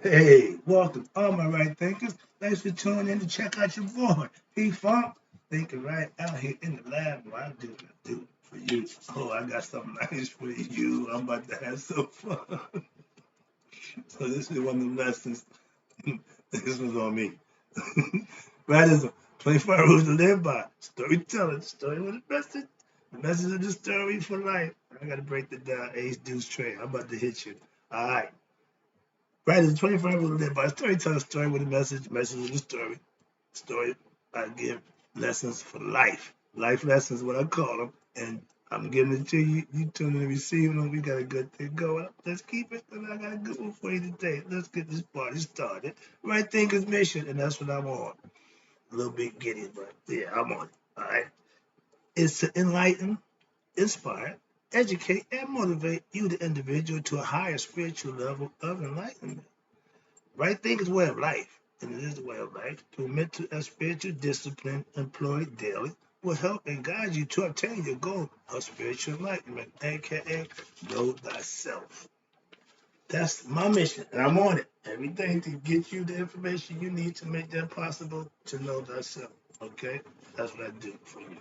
Hey, welcome, all my right thinkers. Thanks for tuning in to check out your boy. Funk, thinking right out here in the lab. Well, I do what I do for you. Oh, I got something nice for you. I'm about to have some fun. So this is one of the lessons. This one's on me. Right is 25 rules to live by. Storytelling, story with a message. The message of the story for life. I gotta break that down. Ace Deuce Trey. I'm about to hit you. All right. Right is 25 rules to live by. Storytelling, story with a message. Message with a story. I give lessons for life. Life lessons, what I call them. And I'm giving it to you. You tune in and receive them. We got a good thing going. Let's keep it. And I got a good one for you today. Let's get this party started. Right Thinkers Mission, and that's what I'm on. A little bit giddy, but yeah, I'm on it. All right. It's to enlighten, inspire, educate, and motivate you, the individual, to a higher spiritual level of enlightenment. Right thinking's way of life, and it is a way of life, through mental and spiritual discipline employed daily, will help and guide you to obtain your goal of spiritual enlightenment, aka know thyself. That's my mission, and I'm on it. Everything to get you the information you need to make that possible to know thyself. Okay? That's what I do for you.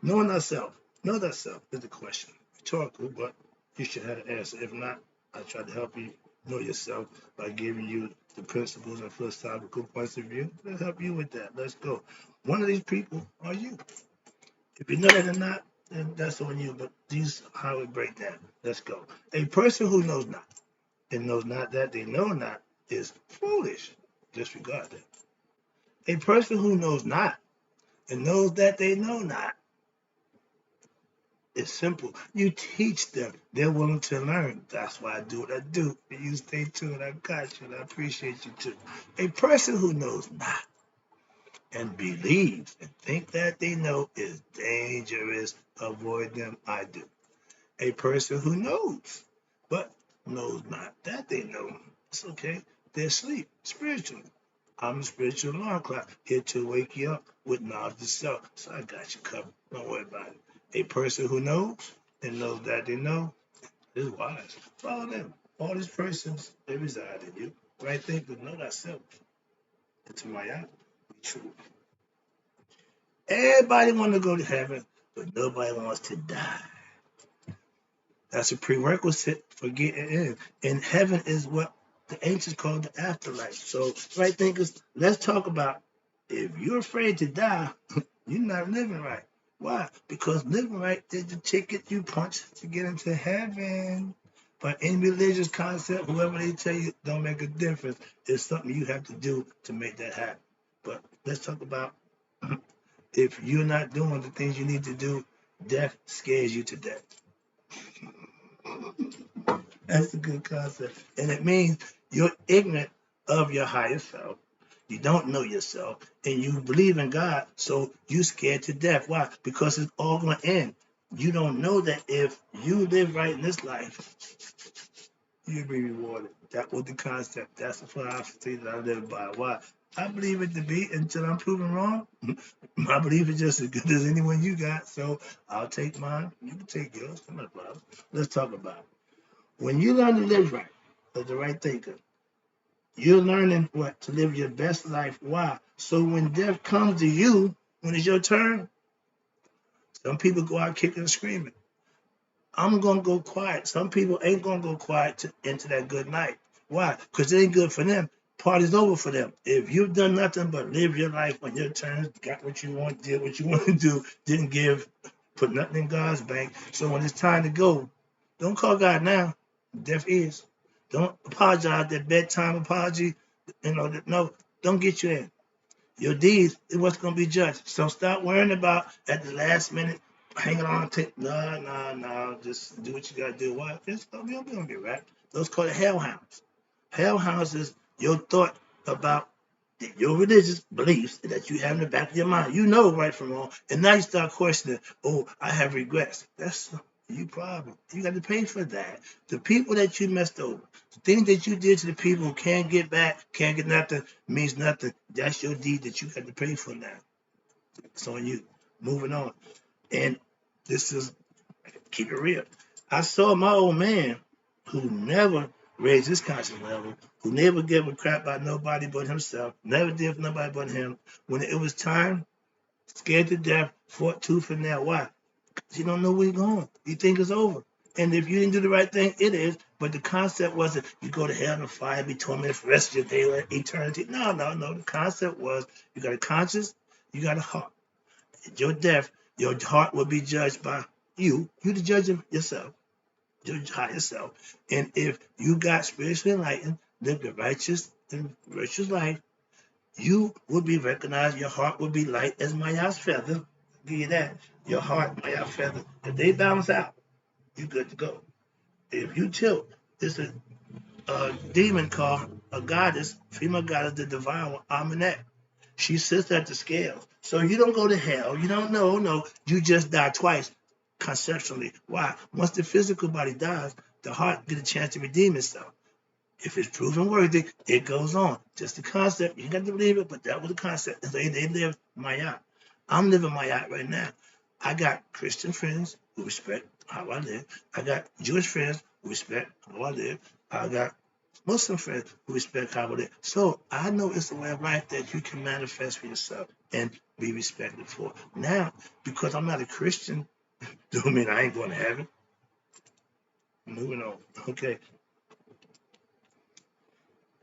Knowing thyself. Know thyself is the question. Rhetorical, but you should have an answer. If not, I try to help you know yourself by giving you the principles and philosophical points of view. Let's help you with that. Let's go. One of these people are you. If you know that or not, then that's on you. But these are how we break down. Let's go. A person who knows not and knows not that they know not is foolish. Disregard that. A person who knows not and knows that they know not. It's simple. You teach them. They're willing to learn. That's why I do what I do. You stay tuned. I got you, and I appreciate you too. A person who knows not and believes and think that they know is dangerous. Avoid them. I do. A person who knows but knows not that they know. It's okay. They're asleep spiritually. I'm a spiritual alarm clock here to wake you up with knowledge of self. So I got you covered. Don't worry about it. A person who knows and knows that they know is wise. Follow them. All these persons, they reside in you. Right thing to know thyself. And to my eye, be true. Everybody want to go to heaven, but nobody wants to die. That's a prerequisite for getting in. And heaven is what the ancients call the afterlife. So, right thinkers, let's talk about if you're afraid to die, you're not living right. Why? Because living right is the ticket you punch to get into heaven. But in religious concept, whoever they tell you don't make a difference. It's something you have to do to make that happen. But let's talk about if you're not doing the things you need to do, death scares you to death. That's a good concept. And it means you're ignorant of your higher self. You don't know yourself. And you believe in God. So you scared to death. Why? Because it's all going to end. You don't know that if you live right in this life, you'll be rewarded. That was the concept. That's the philosophy that I live by. Why? I believe it to be until I'm proven wrong. My belief is just as good as anyone you got. So I'll take mine. You can take yours. Come on, problem. Let's talk about it. When you learn to live right, as the right thinker, you're learning what to live your best life. Why? So when death comes to you, when it's your turn, some people go out kicking and screaming. I'm gonna go quiet. Some people ain't gonna go quiet into that good night. Why? Because it ain't good for them. Party's over for them. If you've done nothing but live your life on your terms, got what you want, did what you want to do, didn't give, put nothing in God's bank. So when it's time to go, don't call God now. Death is. Don't apologize. That bedtime apology, no, don't get you in. Your deeds is what's going to be judged. So stop worrying about at the last minute hanging on to no. Just do what you got to do. Why? It's going to be right. Those called hellhounds. Hellhounds is your thought about your religious beliefs that you have in the back of your mind. You know right from wrong. And now you start questioning, oh, I have regrets. That's you problem. You got to pay for that. The people that you messed over, the things that you did to the people who can't get back, can't get nothing, means nothing. That's your deed that you got to pay for now. It's on you. Moving on. And this is, keep it real. I saw my old man who never raised his conscience level, who never gave a crap about nobody but himself, never did for nobody but him. When it was time, scared to death, fought tooth and nail. Why? Because you don't know where you're going. You think it's over. And if you didn't do the right thing, it is. But the concept wasn't you go to hell and fire, be tormented for the rest of your day, eternity. No, no, no. The concept was you got a conscience, you got a heart. At your death, your heart will be judged by you. You the judge of yourself, judge higher self. And if you got spiritually enlightened, lived a righteous and virtuous life, you will be recognized. Your heart will be light as Maya's feather. I'll give you that. Your heart, Maya's feather. If they balance out, you're good to go. If you tilt, it's a demon called a goddess, female goddess, the divine Amenet. She sits at the scales. So you don't go to hell. You don't know, no. You just die twice conceptually. Why? Once the physical body dies, the heart get a chance to redeem itself. If it's proven worthy, it goes on. Just the concept. You got to believe it, but that was the concept. And they live Mayat. I'm living Mayat right now. I got Christian friends who respect how I live. I got Jewish friends who respect how I live. I got Muslim friends who respect how I live. So I know it's a way of life that you can manifest for yourself and be respected for. Now, because I'm not a Christian, don't mean I ain't going to heaven. Moving on. Okay.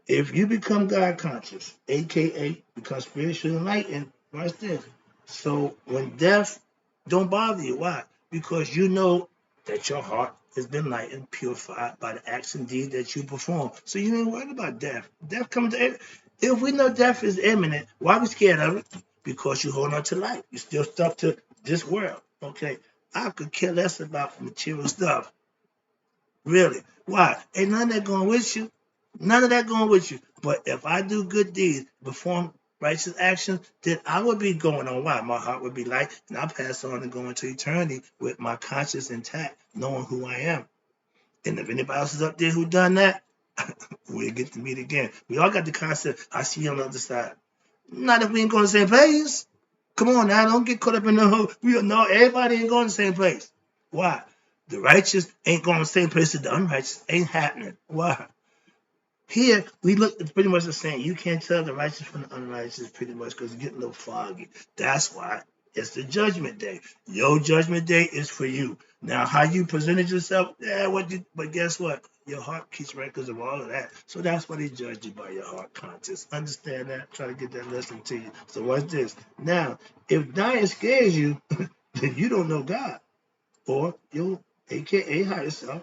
If you become God conscious, aka become spiritually enlightened, watch this. So when death don't bother you, why? Because you know that your heart has been enlightened, purified by the acts and deeds that you perform. So you ain't worried about death. Death comes to if we know death is imminent, why are we scared of it? Because you hold on to life. You still stuck to this world. Okay. I could care less about material stuff. Really. Why? Ain't none of that going with you. None of that going with you. But if I do good deeds, perform righteous actions, then I would be going on. Why? My heart would be light, and I pass on and go into eternity with my conscience intact, knowing who I am. And if anybody else is up there who done that, we'll get to meet again. We all got the concept, I see you on the other side. Not if we ain't going to the same place. Come on now, don't get caught up in the whole. We know everybody ain't going to the same place. Why? The righteous ain't going to the same place as the unrighteous. Ain't happening. Why? Here, we look at pretty much the same. You can't tell the righteous from the unrighteous pretty much because it's getting a little foggy. That's why it's the judgment day. Your judgment day is for you. Now, how you presented yourself, but guess what? Your heart keeps records of all of that. So that's why they judge you by your heart conscience. Understand that? Try to get that lesson to you. So watch this. Now, if dying scares you, then you don't know God or your AKA higher self.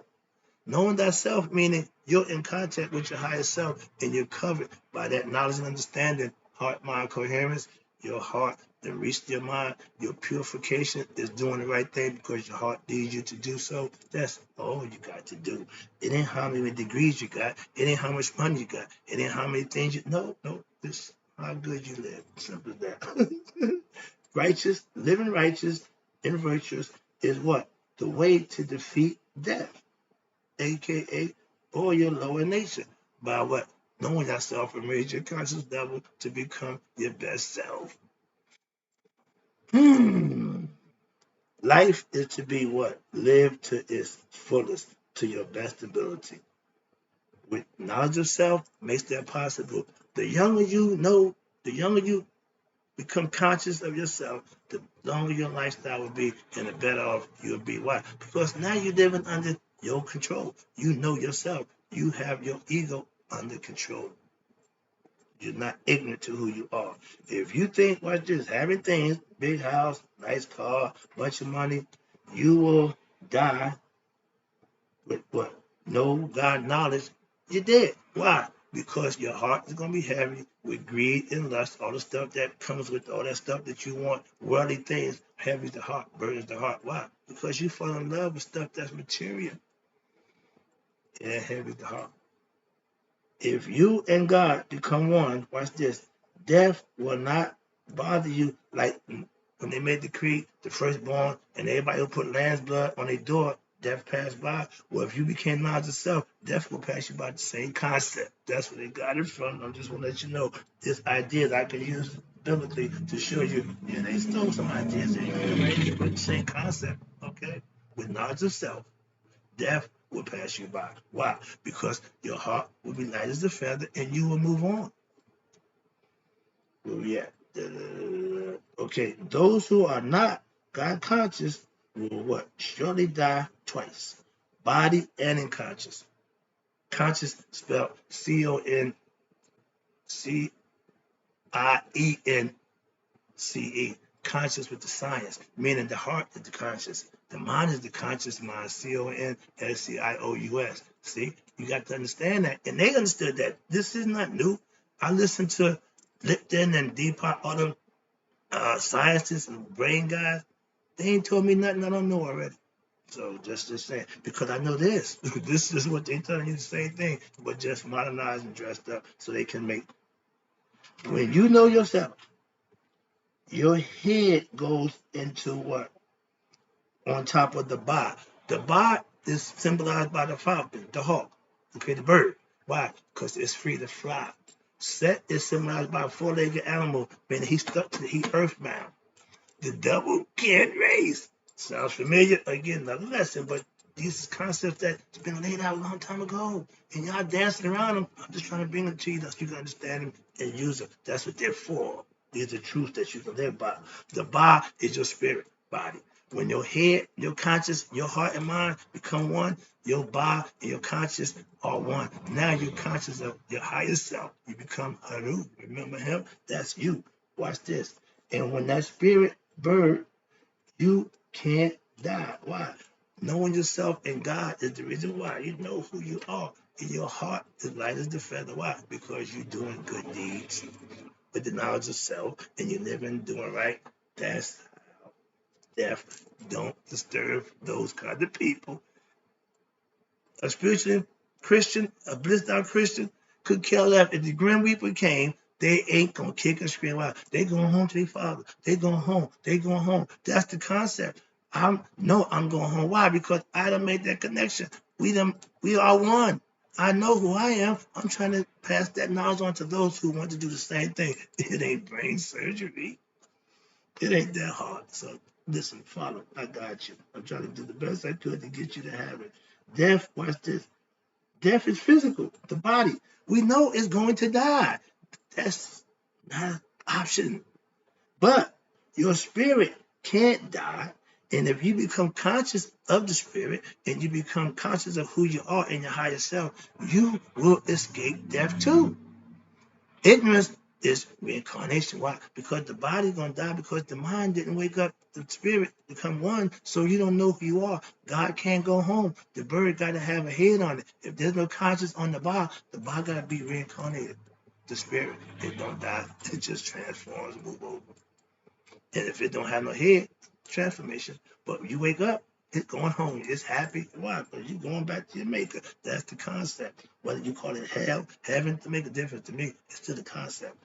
Knowing thyself, meaning you're in contact with your higher self and you're covered by that knowledge and understanding, heart, mind, coherence, your heart that reached your mind, your purification is doing the right thing because your heart needs you to do so. That's all you got to do. It ain't how many degrees you got. It ain't how much money you got. It ain't how many things you no. It's how good you live. Simple as that. Righteous, living righteous and virtuous is what? The way to defeat death, aka or your lower nature, by what? Knowing yourself and raise your conscious level to become your best self. Life is to be what? Live to its fullest, to your best ability. With knowledge of self makes that possible. The younger you know, the younger you become conscious of yourself, the longer your lifestyle will be and the better off you'll be. Why? Because now you're living under your control. You know yourself. You have your ego under control. You're not ignorant to who you are. If you think, watch this, having things, big house, nice car, bunch of money, you will die with what? No God knowledge, you're dead. Why? Because your heart is going to be heavy with greed and lust, all the stuff that comes with all that stuff that you want, worldly things, heavy the heart, burdens the heart. Why? Because you fall in love with stuff that's material. It heavy the heart. If you and God become one, watch this, death will not bother you like when they made the creed, the firstborn, and everybody will put lamb's blood on their door, death passed by. Well, if you became knowledge of self, death will pass you by the same concept. That's where they got it from. I just want to let you know this idea that I can use biblically to show you, yeah, they stole some ideas, but the same concept, okay? With knowledge of self, death will pass you by. Why? Because your heart will be light as a feather and you will move on. Where we at? Okay, those who are not God conscious will what? Surely die twice. Body and unconscious. Conscious spelled CONCIENCE. Conscious with the science, meaning the heart is the conscious. The mind is the conscious mind, CONSCIOUS. See, you got to understand that. And they understood that. This is not new. I listened to Lipton and Deepak, all them scientists and brain guys. They ain't told me nothing I don't know already. So just saying, because I know this. This is what they telling you, the same thing, but just modernized and dressed up so they can make. When you know yourself, your head goes into what? On top of the ba. The ba is symbolized by the falcon, the hawk, okay, the bird. Why? Because it's free to fly. Set is symbolized by a four-legged animal, meaning he's stuck to he earthbound. The devil can't raise. Sounds familiar? Again, another lesson, but these concepts that's been laid out a long time ago. And y'all dancing around them. I'm just trying to bring them to you so you can understand them and use them. That's what they're for. These are truths that you can live by. The ba is your spirit body. When your head, your conscious, your heart and mind become one, your ba and your conscious are one. Now you're conscious of your higher self. You become Haru. Remember him? That's you. Watch this. And when that spirit bird, you can't die. Why? Knowing yourself and God is the reason why. You know who you are. And your heart is light as the feather. Why? Because you're doing good deeds with the knowledge of self and you're living, doing right. That's how death don't disturb those kind of people. A spiritual Christian, a blissed out Christian, could care less. If the Grim Reaper came, they ain't gonna kick and scream out. They going home to their father. They going home. They going home. That's the concept. I'm going home. Why? Because I done made that connection. We are one. I know who I am. I'm trying to pass that knowledge on to those who want to do the same thing. It ain't brain surgery. It ain't that hard. So listen, follow. I got you. I'm trying to do the best I could to get you to have it. Death, watch this. Death is physical, the body. We know it's going to die. That's not an option. But your spirit can't die. And if you become conscious of the spirit and you become conscious of who you are in your higher self, you will escape death too. Ignorance is reincarnation. Why? Because the body's gonna die because the mind didn't wake up the spirit become one, so you don't know who you are. God can't go home. The bird gotta have a head on it. If there's no conscience on the body gotta be reincarnated. The spirit, it don't die, it just transforms, move over. And if it don't have no head, transformation. But when you wake up, it's going home. It's happy. Why? Because you're going back to your maker. That's the concept. Whether you call it hell, heaven, to make a difference to me, it's still the concept.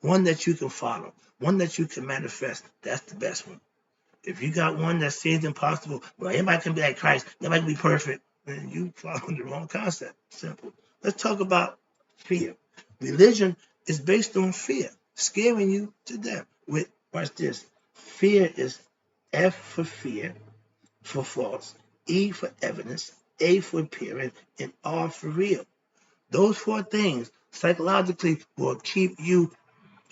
One that you can follow, one that you can manifest. That's the best one. If you got one that seems impossible, well, everybody can be like Christ, everybody can be perfect, then you follow the wrong concept. Simple. Let's talk about fear. Religion is based on fear, scaring you to death. Watch this. Fear is F for fear, for false, E for evidence, A for appearance, and R for real. Those four things psychologically will keep you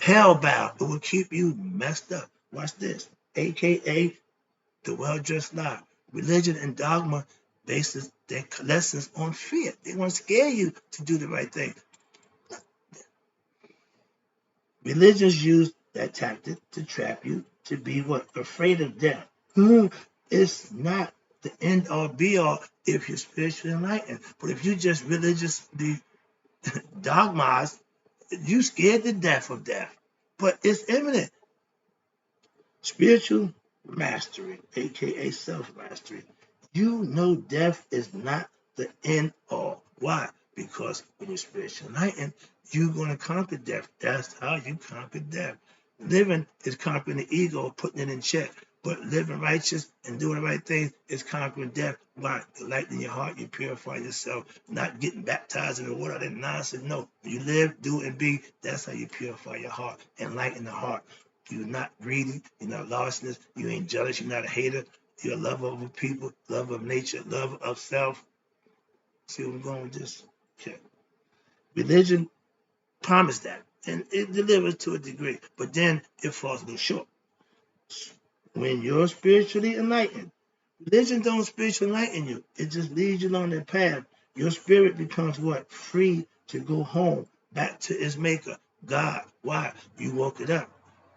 hellbound. It will keep you messed up. Watch this. AKA the well-dressed lie. Religion and dogma bases their lessons on fear. They want to scare you to do the right thing. Religions use that tactic to trap you to be what? Afraid of death. It's not the end all be all if you're spiritually enlightened. But if you just religiously dogmatized, you scared to death of death. But it's imminent. Spiritual mastery, aka self-mastery. You know death is not the end all. Why? Because when you're spiritually enlightened, you're going to conquer death. That's how you conquer death. Living is conquering the ego, putting it in check. But living righteous and doing the right thing is conquering death. Why? You lighten your heart, you purify yourself, not getting baptized in the water, that nonsense. No, you live, do, and be. That's how you purify your heart and lighten the heart. You're not greedy, you're not larcenous, you ain't jealous, you're not a hater, you're a lover of people, love of nature, love of self. See where I'm going with this? Okay. Religion promised that, and it delivers to a degree, but then it falls a little short. When you're spiritually enlightened, religion don't spiritually enlighten you. It just leads you along that path. Your spirit becomes what? Free to go home, back to its maker, God. Why? You woke it up.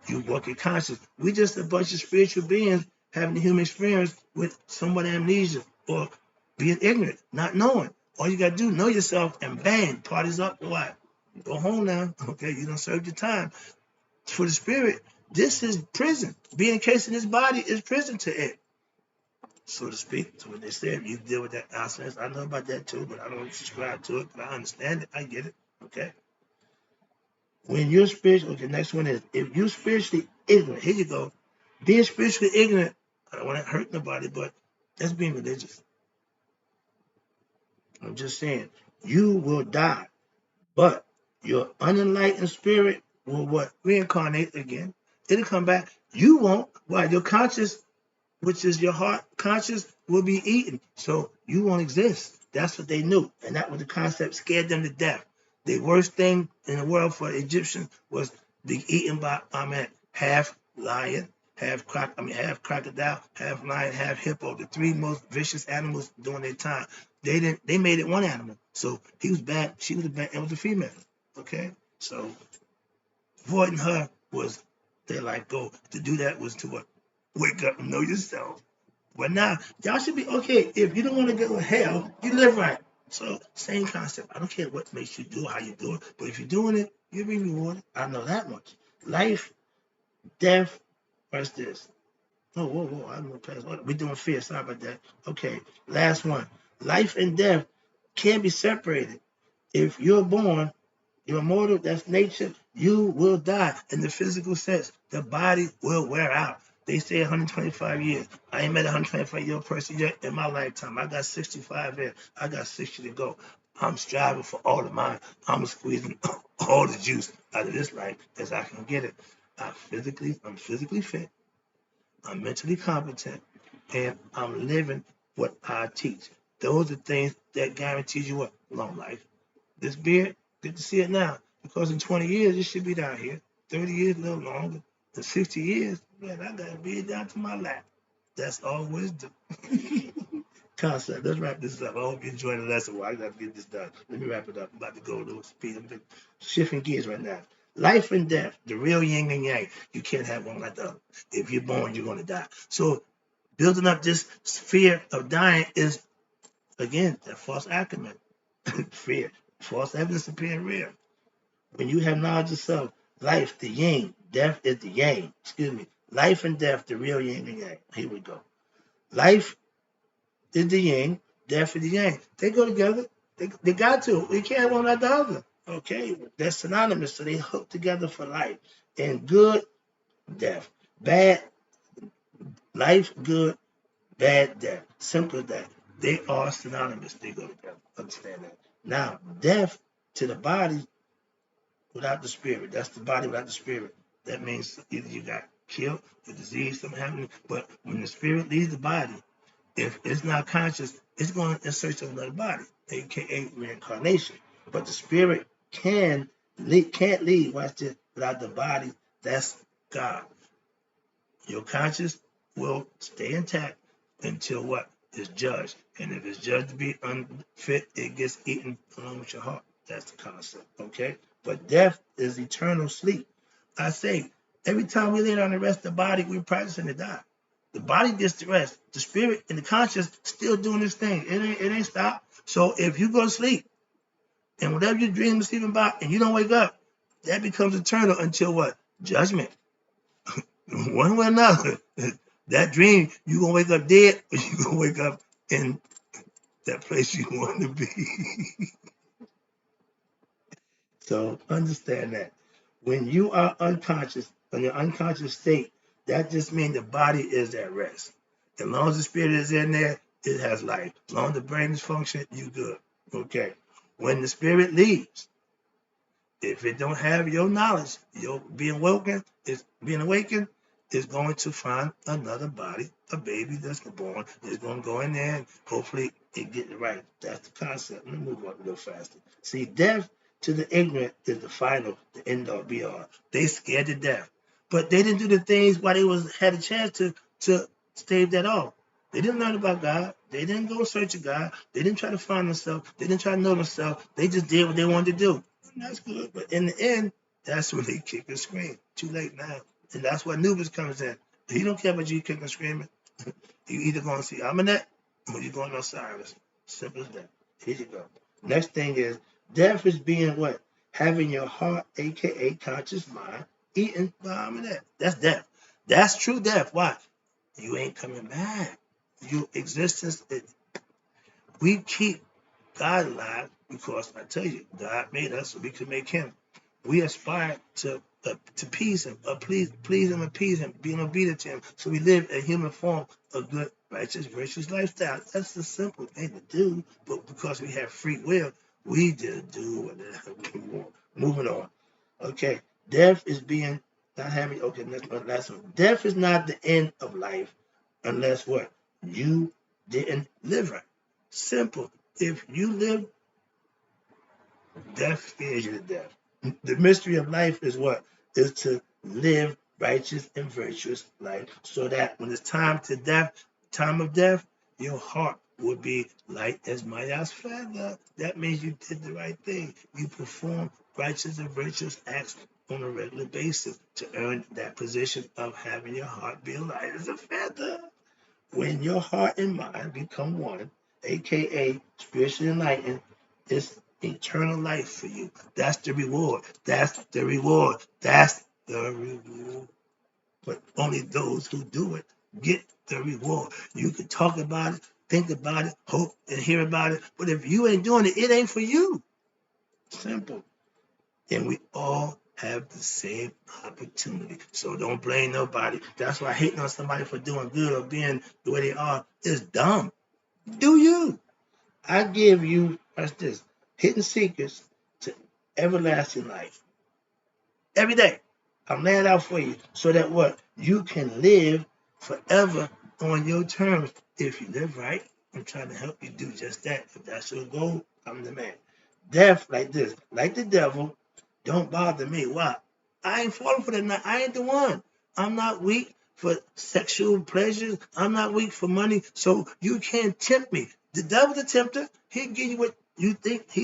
You woke it conscious. We just a bunch of spiritual beings having the human experience with somewhat amnesia or being ignorant, not knowing. All you gotta do, know yourself, and bang, party's up. What? Go home now. Okay, you done served your time. For the spirit, this is prison. Being encased in this body is prison to it, so to speak. So when they say you deal with that nonsense, I know about that too, but I don't subscribe to it. But I understand it. I get it. Okay. When you're spiritual, okay, next one is if you're spiritually ignorant. Here you go. Being spiritually ignorant, I don't want to hurt nobody, but that's being religious. I'm just saying, you will die, but your unenlightened spirit will what? Reincarnate again. It'll come back. You won't. Why? Your conscious, which is your heart conscious, will be eaten. So you won't exist. That's what they knew. And that was the concept, scared them to death. The worst thing in the world for the Egyptians was be eaten by half lion, half crocodile, half lion, half hippo, the three most vicious animals during their time. They made it one animal. So he was bad, she was bad, it was a female. Okay? So avoiding her was their life goal. To do that was to what? Wake up and know yourself. But now, y'all should be okay. If you don't want to go to hell, you live right. So, same concept. I don't care what makes you do, how you do it. But if you're doing it, you'll be rewarded. I know that much. Life, death, what's this? Oh, whoa. I'm going to pass. We're doing fear. Sorry about that. Okay, last one. Life and death can't be separated. If you're born, you're mortal, that's nature. You will die in the physical sense. The body will wear out. They say 125 years. I ain't met a 125-year-old person yet in my lifetime. I got 65 in. I got 60 to go. I'm striving for all of mine. I'm squeezing all the juice out of this life as I can get it. I'm physically fit. I'm mentally competent. And I'm living what I teach. Those are things that guarantee you what? Long life. This beard, good to see it now. Because in 20 years, it should be down here. 30 years, a little longer. In 60 years, man, I got a beard down to my lap. That's all wisdom. Concept. Let's wrap this up. I hope you enjoyed the lesson. Well, I got to get this done. Let me wrap it up. I'm about to go a little speed. I'm shifting gears right now. Life and death, the real yin and yang. You can't have one like the other. If you're born, you're going to die. So building up this fear of dying is, again, that false argument. Fear. False evidence appearing real. When you have knowledge of self, life, the yin, death is the yang. Excuse me. Life and death, the real yin and yang. Here we go. Life is the yin, death is the yang. They go together. They got to. We can't have one without the other. Okay? They're synonymous, so they hook together for life. And good, death. Bad, life, good, bad, death. Simple as that. They are synonymous. They go together. Understand that. Now, death to the body without the spirit. That's the body without the spirit. That means either you got killed, a disease, something happening. But when the spirit leaves the body, if it's not conscious, it's going in search of another body, aka reincarnation. But the spirit can't leave, watch this, without the body. That's God. Your conscious will stay intact until what is judged. And if it's judged to be unfit, it gets eaten along with your heart. That's the concept, okay? But death is eternal sleep. I say, every time we lay down and rest the body, we're practicing to die. The body gets to rest. The spirit and the conscious still doing this thing. It ain't stopped. So if you go to sleep, and whatever you dream and sleeping about, and you don't wake up, that becomes eternal until what? Judgment. One way or another. That dream, you're going to wake up dead, or you're going to wake up in that place you want to be. So understand that. When you are unconscious, in your unconscious state, that just means the body is at rest. As long as the spirit is in there, it has life. As long as the brain is functioning, you good. Okay. When the spirit leaves, if it don't have your knowledge, your being awakened, is going to find another body, a baby that's born, is going to go in there and hopefully and get it right. That's the concept. Let me move on a little faster. See, death to the ignorant is the final, the end all be all. They scared to death. But they didn't do the things while they had a chance to stave that off. They didn't learn about God. They didn't go search of God. They didn't try to find themselves. They didn't try to know themselves. They just did what they wanted to do. And that's good. But in the end, that's when they kick and scream. Too late now. And that's where Anubis comes in. He don't care about you kicking and screaming. You either going to see Amunet or you're going to Osiris. Simple as that. Here you go. Next thing is death is being what? Having your heart, aka conscious mind, eaten by Amunet. That's death. That's true death. Why? You ain't coming back. Your existence, we keep God alive because I tell you, God made us so we can make Him. We aspire to please Him, please Him, appease Him, being obedient to Him. So we live a human form of good, righteous, virtuous lifestyle. That's a simple thing to do, but because we have free will, we just do whatever we want. Moving on. Okay, death is being not having. Okay, last one. Death is not the end of life, unless what you didn't live right. Simple. If you live, death scares you to death. The mystery of life is what? Is to live righteous and virtuous life so that when it's time of death, your heart will be light as Maya's feather. That means you did the right thing. You perform righteous and virtuous acts on a regular basis to earn that position of having your heart be light as a feather. When your heart and mind become one, aka spiritually enlightened, it's eternal life for you. That's the reward. That's the reward. That's the reward. But only those who do it get the reward. You can talk about it, think about it, hope and hear about it. But if you ain't doing it, it ain't for you. Simple. And we all have the same opportunity. So don't blame nobody. That's why hating on somebody for doing good or being the way they are is dumb. Do you? I give you, watch this, hidden secrets to everlasting life. Every day. I'm laying it out for you so that what? You can live forever on your terms. If you live right, I'm trying to help you do just that. If that's your goal, I'm the man. Death like this, like the devil, don't bother me. Why? I ain't falling for that. I ain't the one. I'm not weak for sexual pleasures. I'm not weak for money. So you can't tempt me. The devil's a tempter. He'll give you what he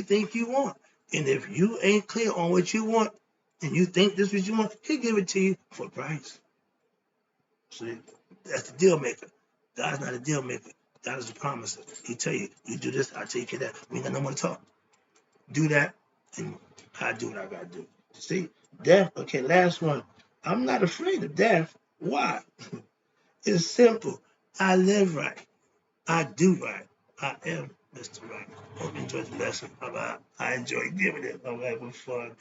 think you want. And if you ain't clear on what you want, and you think this is what you want, he'll give it to you for a price. See, that's the deal maker. God's not a deal maker. God is a promiser. He tell you, you do this, I'll take care of that. We ain't got no more to talk. Do that, and I do what I gotta do. See, death. Okay, last one. I'm not afraid of death. Why? It's simple. I live right. I do right. I am Mr. Right. Hope you enjoyed the lesson. Bye-bye. I enjoy giving it. I'm having fun.